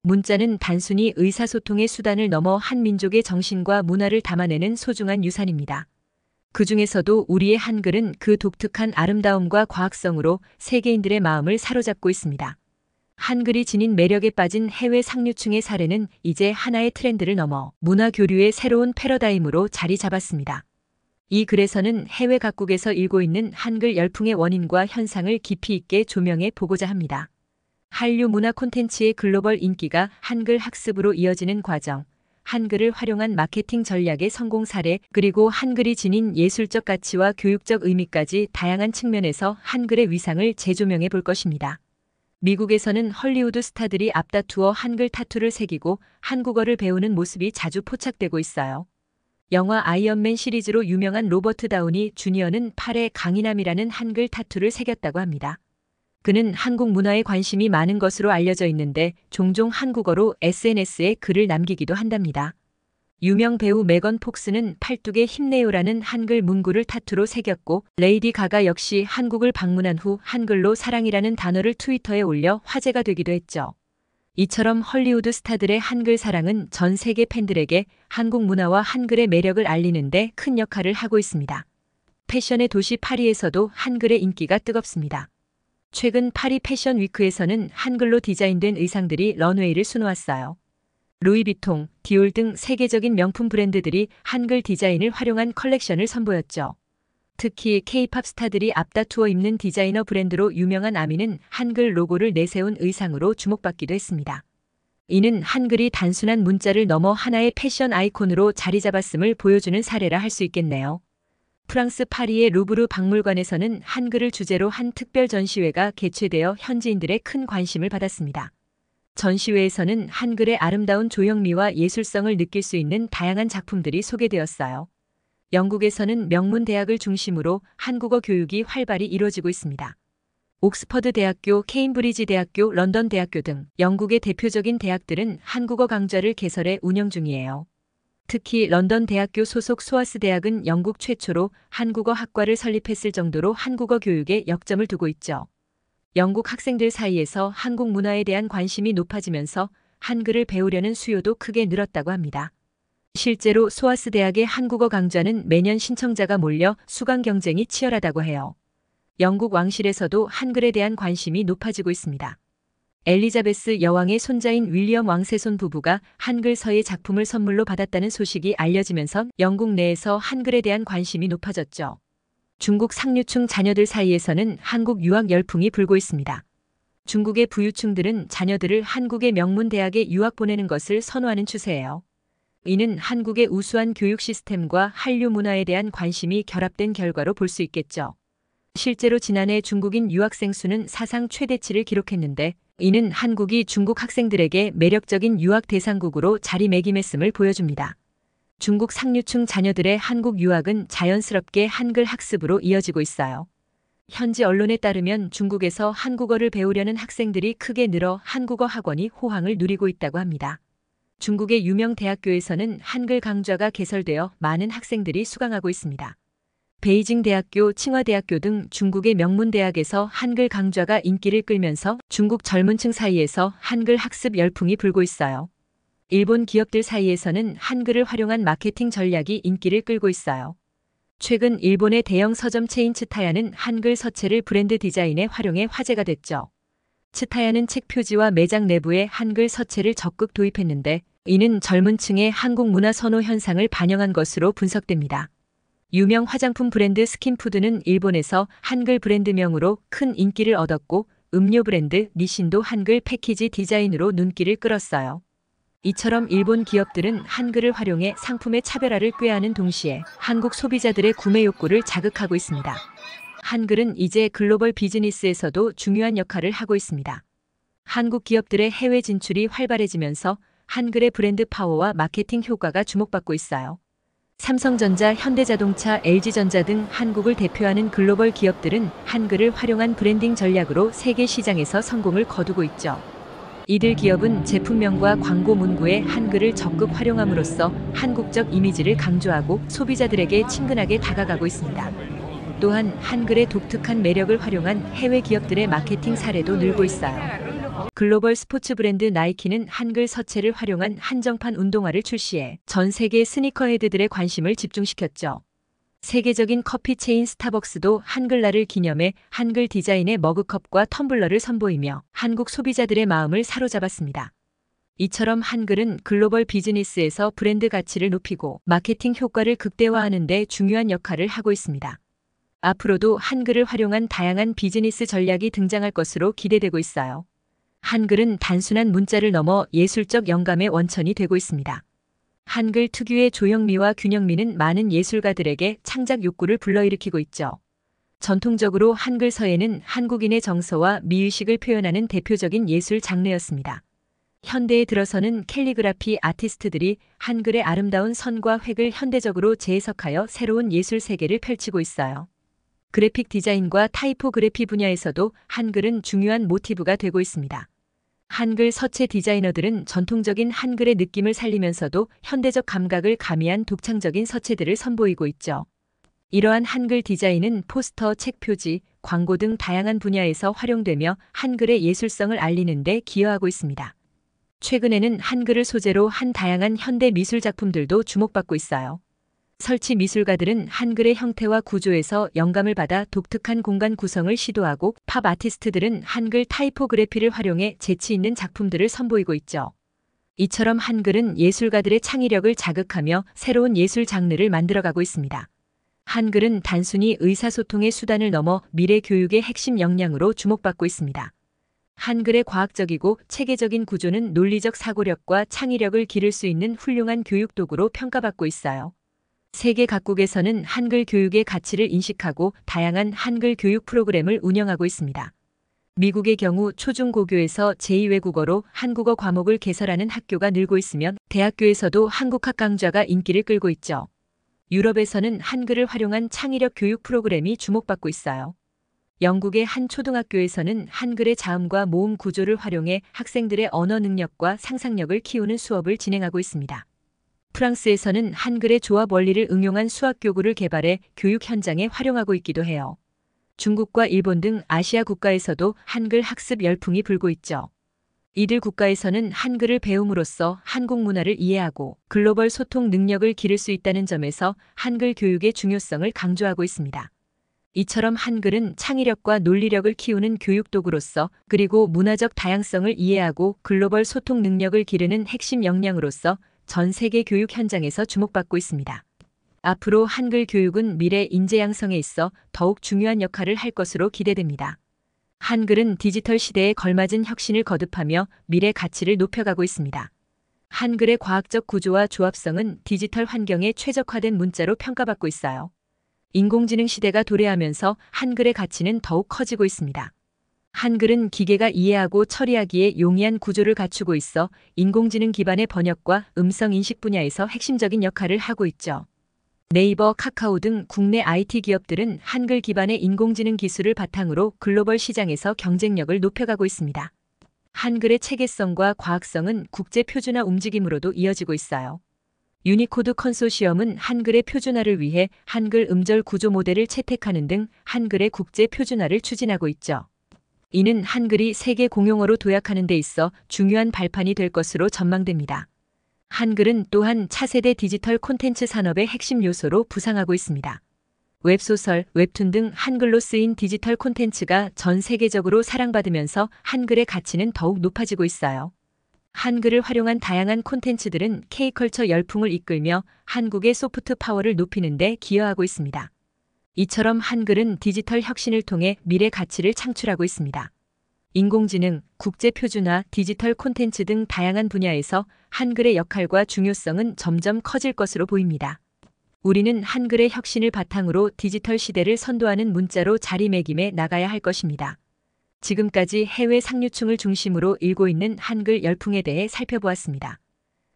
문자는 단순히 의사소통의 수단을 넘어 한 민족의 정신과 문화를 담아내는 소중한 유산입니다. 그 중에서도 우리의 한글은 그 독특한 아름다움과 과학성으로 세계인들의 마음을 사로잡고 있습니다. 한글이 지닌 매력에 빠진 해외 상류층의 사례는 이제 하나의 트렌드를 넘어 문화 교류의 새로운 패러다임으로 자리 잡았습니다. 이 글에서는 해외 각국에서 일고 있는 한글 열풍의 원인과 현상을 깊이 있게 조명해 보고자 합니다. 한류 문화 콘텐츠의 글로벌 인기가 한글 학습으로 이어지는 과정, 한글을 활용한 마케팅 전략의 성공 사례, 그리고 한글이 지닌 예술적 가치와 교육적 의미까지 다양한 측면에서 한글의 위상을 재조명해 볼 것입니다. 미국에서는 헐리우드 스타들이 앞다투어 한글 타투를 새기고 한국어를 배우는 모습이 자주 포착되고 있어요. 영화 아이언맨 시리즈로 유명한 로버트 다우니 주니어는 팔에 강인함이라는 한글 타투를 새겼다고 합니다. 그는 한국 문화에 관심이 많은 것으로 알려져 있는데 종종 한국어로 SNS에 글을 남기기도 한답니다. 유명 배우 메건 폭스는 팔뚝에 힘내요라는 한글 문구를 타투로 새겼고, 레이디 가가 역시 한국을 방문한 후 한글로 사랑이라는 단어를 트위터에 올려 화제가 되기도 했죠. 이처럼 헐리우드 스타들의 한글 사랑은 전 세계 팬들에게 한국 문화와 한글의 매력을 알리는 데 큰 역할을 하고 있습니다. 패션의 도시 파리에서도 한글의 인기가 뜨겁습니다. 최근 파리 패션 위크에서는 한글로 디자인된 의상들이 런웨이를 수놓았어요. 루이비통, 디올 등 세계적인 명품 브랜드들이 한글 디자인을 활용한 컬렉션을 선보였죠. 특히 K-팝 스타들이 앞다투어 입는 디자이너 브랜드로 유명한 아미는 한글 로고를 내세운 의상으로 주목받기도 했습니다. 이는 한글이 단순한 문자를 넘어 하나의 패션 아이콘으로 자리 잡았음을 보여주는 사례라 할 수 있겠네요. 프랑스 파리의 루브르 박물관에서는 한글을 주제로 한 특별 전시회가 개최되어 현지인들의 큰 관심을 받았습니다. 전시회에서는 한글의 아름다운 조형미와 예술성을 느낄 수 있는 다양한 작품들이 소개되었어요. 영국에서는 명문 대학을 중심으로 한국어 교육이 활발히 이루어지고 있습니다. 옥스퍼드 대학교, 케임브리지 대학교, 런던 대학교 등 영국의 대표적인 대학들은 한국어 강좌를 개설해 운영 중이에요. 특히 런던 대학교 소속 소아스 대학은 영국 최초로 한국어 학과를 설립했을 정도로 한국어 교육에 역점을 두고 있죠. 영국 학생들 사이에서 한국 문화에 대한 관심이 높아지면서 한글을 배우려는 수요도 크게 늘었다고 합니다. 실제로 소아스 대학의 한국어 강좌는 매년 신청자가 몰려 수강 경쟁이 치열하다고 해요. 영국 왕실에서도 한글에 대한 관심이 높아지고 있습니다. 엘리자베스 여왕의 손자인 윌리엄 왕세손 부부가 한글서의 작품을 선물로 받았다는 소식이 알려지면서 영국 내에서 한글에 대한 관심이 높아졌죠. 중국 상류층 자녀들 사이에서는 한국 유학 열풍이 불고 있습니다. 중국의 부유층들은 자녀들을 한국의 명문 대학에 유학 보내는 것을 선호하는 추세예요. 이는 한국의 우수한 교육 시스템과 한류 문화에 대한 관심이 결합된 결과로 볼 수 있겠죠. 실제로 지난해 중국인 유학생 수는 사상 최대치를 기록했는데, 이는 한국이 중국 학생들에게 매력적인 유학 대상국으로 자리매김했음을 보여줍니다. 중국 상류층 자녀들의 한국 유학은 자연스럽게 한글 학습으로 이어지고 있어요. 현지 언론에 따르면 중국에서 한국어를 배우려는 학생들이 크게 늘어 한국어 학원이 호황을 누리고 있다고 합니다. 중국의 유명 대학교에서는 한글 강좌가 개설되어 많은 학생들이 수강하고 있습니다. 베이징 대학교, 칭화대학교 등 중국의 명문 대학에서 한글 강좌가 인기를 끌면서 중국 젊은층 사이에서 한글 학습 열풍이 불고 있어요. 일본 기업들 사이에서는 한글을 활용한 마케팅 전략이 인기를 끌고 있어요. 최근 일본의 대형 서점 체인 츠타야는 한글 서체를 브랜드 디자인에 활용해 화제가 됐죠. 츠타야는 책 표지와 매장 내부에 한글 서체를 적극 도입했는데, 이는 젊은 층의 한국 문화 선호 현상을 반영한 것으로 분석됩니다. 유명 화장품 브랜드 스킨푸드는 일본에서 한글 브랜드명으로 큰 인기를 얻었고, 음료 브랜드 니신도 한글 패키지 디자인으로 눈길을 끌었어요. 이처럼 일본 기업들은 한글을 활용해 상품의 차별화를 꾀하는 동시에 한국 소비자들의 구매 욕구를 자극하고 있습니다. 한글은 이제 글로벌 비즈니스에서도 중요한 역할을 하고 있습니다. 한국 기업들의 해외 진출이 활발해지면서 한글의 브랜드 파워와 마케팅 효과가 주목받고 있어요. 삼성전자, 현대자동차, LG전자 등 한국을 대표하는 글로벌 기업들은 한글을 활용한 브랜딩 전략으로 세계 시장에서 성공을 거두고 있죠. 이들 기업은 제품명과 광고 문구에 한글을 적극 활용함으로써 한국적 이미지를 강조하고 소비자들에게 친근하게 다가가고 있습니다. 또한 한글의 독특한 매력을 활용한 해외 기업들의 마케팅 사례도 늘고 있어요. 글로벌 스포츠 브랜드 나이키는 한글 서체를 활용한 한정판 운동화를 출시해 전 세계 스니커헤드들의 관심을 집중시켰죠. 세계적인 커피 체인 스타벅스도 한글날을 기념해 한글 디자인의 머그컵과 텀블러를 선보이며 한국 소비자들의 마음을 사로잡았습니다. 이처럼 한글은 글로벌 비즈니스에서 브랜드 가치를 높이고 마케팅 효과를 극대화하는 데 중요한 역할을 하고 있습니다. 앞으로도 한글을 활용한 다양한 비즈니스 전략이 등장할 것으로 기대되고 있어요. 한글은 단순한 문자를 넘어 예술적 영감의 원천이 되고 있습니다. 한글 특유의 조형미와 균형미는 많은 예술가들에게 창작 욕구를 불러일으키고 있죠. 전통적으로 한글서예는 한국인의 정서와 미의식을 표현하는 대표적인 예술 장르였습니다. 현대에 들어서는 캘리그라피 아티스트들이 한글의 아름다운 선과 획을 현대적으로 재해석하여 새로운 예술 세계를 펼치고 있어요. 그래픽 디자인과 타이포그래피 분야에서도 한글은 중요한 모티브가 되고 있습니다. 한글 서체 디자이너들은 전통적인 한글의 느낌을 살리면서도 현대적 감각을 가미한 독창적인 서체들을 선보이고 있죠. 이러한 한글 디자인은 포스터, 책 표지, 광고 등 다양한 분야에서 활용되며 한글의 예술성을 알리는 데 기여하고 있습니다. 최근에는 한글을 소재로 한 다양한 현대 미술 작품들도 주목받고 있어요. 설치 미술가들은 한글의 형태와 구조에서 영감을 받아 독특한 공간 구성을 시도하고 팝 아티스트들은 한글 타이포그래피를 활용해 재치 있는 작품들을 선보이고 있죠. 이처럼 한글은 예술가들의 창의력을 자극하며 새로운 예술 장르를 만들어가고 있습니다. 한글은 단순히 의사소통의 수단을 넘어 미래 교육의 핵심 역량으로 주목받고 있습니다. 한글의 과학적이고 체계적인 구조는 논리적 사고력과 창의력을 기를 수 있는 훌륭한 교육 도구로 평가받고 있어요. 세계 각국에서는 한글 교육의 가치를 인식하고 다양한 한글 교육 프로그램을 운영하고 있습니다. 미국의 경우 초중고교에서 제2외국어로 한국어 과목을 개설하는 학교가 늘고 있으며 대학교에서도 한국학 강좌가 인기를 끌고 있죠. 유럽에서는 한글을 활용한 창의력 교육 프로그램이 주목받고 있어요. 영국의 한 초등학교에서는 한글의 자음과 모음 구조를 활용해 학생들의 언어 능력과 상상력을 키우는 수업을 진행하고 있습니다. 프랑스에서는 한글의 조합 원리를 응용한 수학 교구를 개발해 교육 현장에 활용하고 있기도 해요. 중국과 일본 등 아시아 국가에서도 한글 학습 열풍이 불고 있죠. 이들 국가에서는 한글을 배움으로써 한국 문화를 이해하고 글로벌 소통 능력을 기를 수 있다는 점에서 한글 교육의 중요성을 강조하고 있습니다. 이처럼 한글은 창의력과 논리력을 키우는 교육 도구로서 그리고 문화적 다양성을 이해하고 글로벌 소통 능력을 기르는 핵심 역량으로서 전 세계 교육 현장에서 주목받고 있습니다. 앞으로 한글 교육은 미래 인재 양성에 있어 더욱 중요한 역할을 할 것으로 기대됩니다. 한글은 디지털 시대에 걸맞은 혁신을 거듭하며 미래 가치를 높여가고 있습니다. 한글의 과학적 구조와 조합성은 디지털 환경에 최적화된 문자로 평가받고 있어요. 인공지능 시대가 도래하면서 한글의 가치는 더욱 커지고 있습니다. 한글은 기계가 이해하고 처리하기에 용이한 구조를 갖추고 있어 인공지능 기반의 번역과 음성 인식 분야에서 핵심적인 역할을 하고 있죠. 네이버, 카카오 등 국내 IT 기업들은 한글 기반의 인공지능 기술을 바탕으로 글로벌 시장에서 경쟁력을 높여가고 있습니다. 한글의 체계성과 과학성은 국제 표준화 움직임으로도 이어지고 있어요. 유니코드 컨소시엄은 한글의 표준화를 위해 한글 음절 구조 모델을 채택하는 등 한글의 국제 표준화를 추진하고 있죠. 이는 한글이 세계 공용어로 도약하는 데 있어 중요한 발판이 될 것으로 전망됩니다. 한글은 또한 차세대 디지털 콘텐츠 산업의 핵심 요소로 부상하고 있습니다. 웹소설, 웹툰 등 한글로 쓰인 디지털 콘텐츠가 전 세계적으로 사랑받으면서 한글의 가치는 더욱 높아지고 있어요. 한글을 활용한 다양한 콘텐츠들은 K컬처 열풍을 이끌며 한국의 소프트 파워를 높이는 데 기여하고 있습니다. 이처럼 한글은 디지털 혁신을 통해 미래 가치를 창출하고 있습니다. 인공지능, 국제 표준화, 디지털 콘텐츠 등 다양한 분야에서 한글의 역할과 중요성은 점점 커질 것으로 보입니다. 우리는 한글의 혁신을 바탕으로 디지털 시대를 선도하는 문자로 자리매김해 나가야 할 것입니다. 지금까지 해외 상류층을 중심으로 일고 있는 한글 열풍에 대해 살펴보았습니다.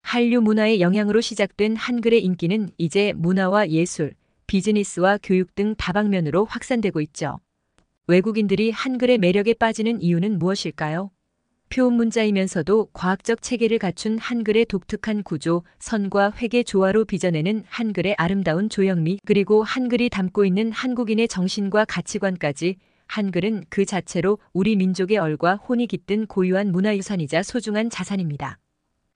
한류 문화의 영향으로 시작된 한글의 인기는 이제 문화와 예술, 비즈니스와 교육 등 다방면으로 확산되고 있죠. 외국인들이 한글의 매력에 빠지는 이유는 무엇일까요? 표음 문자이면서도 과학적 체계를 갖춘 한글의 독특한 구조, 선과 획의 조화로 빚어내는 한글의 아름다운 조형미, 그리고 한글이 담고 있는 한국인의 정신과 가치관까지 한글은 그 자체로 우리 민족의 얼과 혼이 깃든 고유한 문화유산이자 소중한 자산입니다.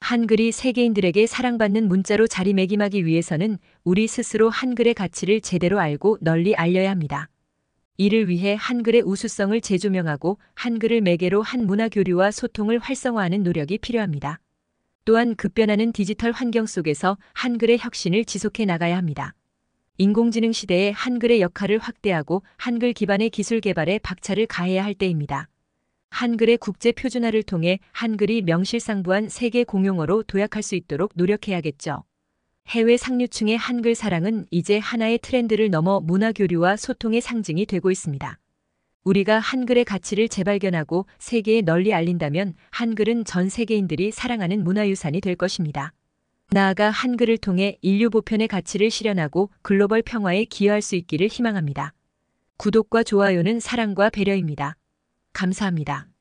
한글이 세계인들에게 사랑받는 문자로 자리매김하기 위해서는 우리 스스로 한글의 가치를 제대로 알고 널리 알려야 합니다. 이를 위해 한글의 우수성을 재조명하고 한글을 매개로 한 문화 교류와 소통을 활성화하는 노력이 필요합니다. 또한 급변하는 디지털 환경 속에서 한글의 혁신을 지속해 나가야 합니다. 인공지능 시대에 한글의 역할을 확대하고 한글 기반의 기술 개발에 박차를 가해야 할 때입니다. 한글의 국제 표준화를 통해 한글이 명실상부한 세계 공용어로 도약할 수 있도록 노력해야겠죠. 해외 상류층의 한글 사랑은 이제 하나의 트렌드를 넘어 문화 교류와 소통의 상징이 되고 있습니다. 우리가 한글의 가치를 재발견하고 세계에 널리 알린다면 한글은 전 세계인들이 사랑하는 문화유산이 될 것입니다. 나아가 한글을 통해 인류 보편의 가치를 실현하고 글로벌 평화에 기여할 수 있기를 희망합니다. 구독과 좋아요는 사랑과 배려입니다. 감사합니다.